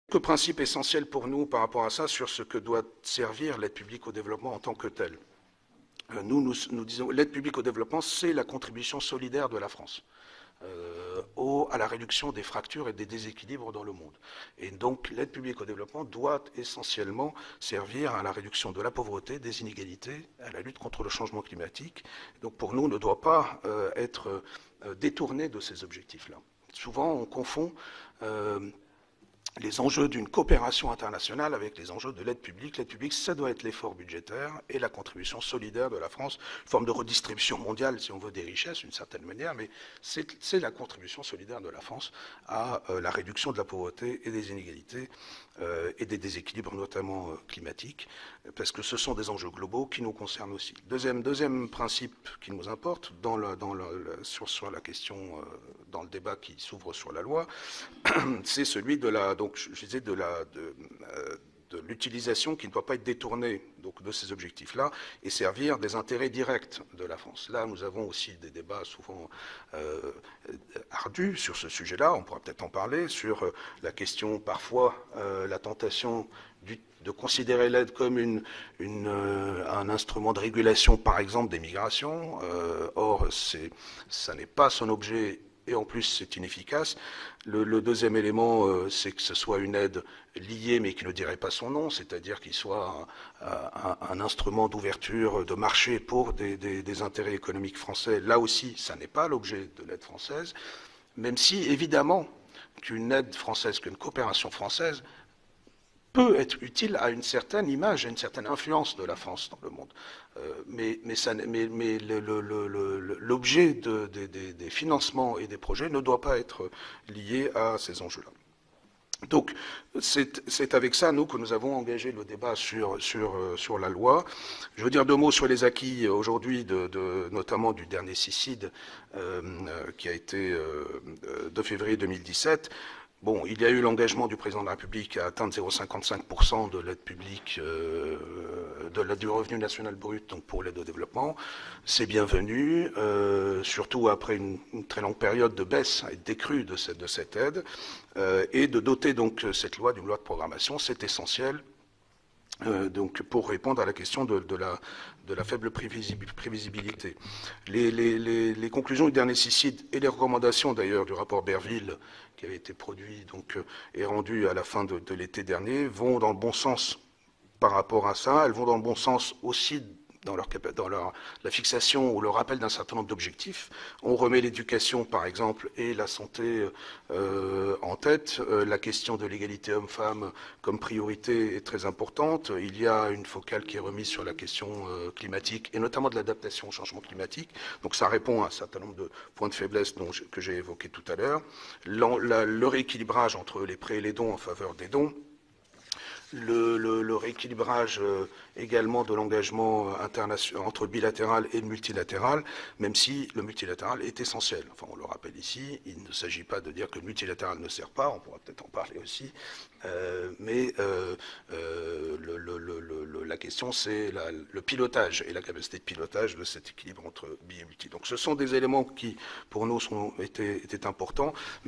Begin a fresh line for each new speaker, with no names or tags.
Quelques principes essentiels pour nous par rapport à ça sur ce que doit servir l'aide publique au développement en tant que telle. Nous disons l'aide publique au développement, c'est la contribution solidaire de la France à la réduction des fractures et des déséquilibres dans le monde. Et donc l'aide publique au développement doit essentiellement servir à la réduction de la pauvreté, des inégalités, à la lutte contre le changement climatique. Donc pour nous, ne doit pas être détourné de ces objectifs-là. Souvent, on confond les enjeux d'une coopération internationale avec les enjeux de l'aide publique. L'aide publique, ça doit être l'effort budgétaire et la contribution solidaire de la France, une forme de redistribution mondiale, si on veut, des richesses, d'une certaine manière, mais c'est la contribution solidaire de la France à la réduction de la pauvreté et des inégalités et des déséquilibres, notamment climatiques, parce que ce sont des enjeux globaux qui nous concernent aussi. Deuxième principe qui nous importe sur la question, dans le débat qui s'ouvre sur la loi, c'est celui de la, donc je disais, de l'utilisation qui ne doit pas être détournée donc, de ces objectifs-là et servir des intérêts directs de la France. Là, nous avons aussi des débats souvent ardus sur ce sujet-là, on pourra peut-être en parler, sur la question, parfois, la tentation de considérer l'aide comme un instrument de régulation, par exemple, des migrations. Or, ça n'est pas son objet et en plus c'est inefficace. Le deuxième élément, c'est que ce soit une aide liée mais qui ne dirait pas son nom, c'est-à-dire qu'il soit un instrument d'ouverture de marché pour des intérêts économiques français. Là aussi, ça n'est pas l'objet de l'aide française, même si évidemment qu'une aide française, qu'une coopération française peut être utile à une certaine image, à une certaine influence de la France dans le monde. Mais l'objet des financements et des projets ne doit pas être lié à ces enjeux-là. Donc, c'est avec ça, nous, que nous avons engagé le débat sur la loi. Je veux dire deux mots sur les acquis aujourd'hui, notamment du dernier CICID, qui a été de février 2017. Bon, il y a eu l'engagement du président de la République à atteindre 0,55% de l'aide publique, du revenu national brut, donc pour l'aide au développement. C'est bienvenu, surtout après une très longue période de baisse et de décrue de cette aide, et de doter donc cette loi d'une loi de programmation, c'est essentiel. Donc pour répondre à la question de la faible prévisibilité. Les conclusions du dernier CICID et les recommandations d'ailleurs du rapport Berville qui avait été produit donc, et rendu à la fin de l'été dernier vont dans le bon sens par rapport à ça. Elles vont dans le bon sens aussi dans la fixation ou le rappel d'un certain nombre d'objectifs. On remet l'éducation, par exemple, et la santé en tête. La question de l'égalité homme-femme comme priorité est très importante. Il y a une focale qui est remise sur la question climatique et notamment de l'adaptation au changement climatique. Donc ça répond à un certain nombre de points de faiblesse que j'ai évoqués tout à l'heure. Le rééquilibrage entre les prêts et les dons en faveur des dons. Le rééquilibrage également de l'engagement international entre bilatéral et multilatéral, même si le multilatéral est essentiel. Enfin, on le rappelle ici, il ne s'agit pas de dire que le multilatéral ne sert pas, on pourra peut-être en parler aussi, mais la question c'est le pilotage et la capacité de pilotage de cet équilibre entre bi et multi. Donc ce sont des éléments qui, pour nous, étaient importants, mais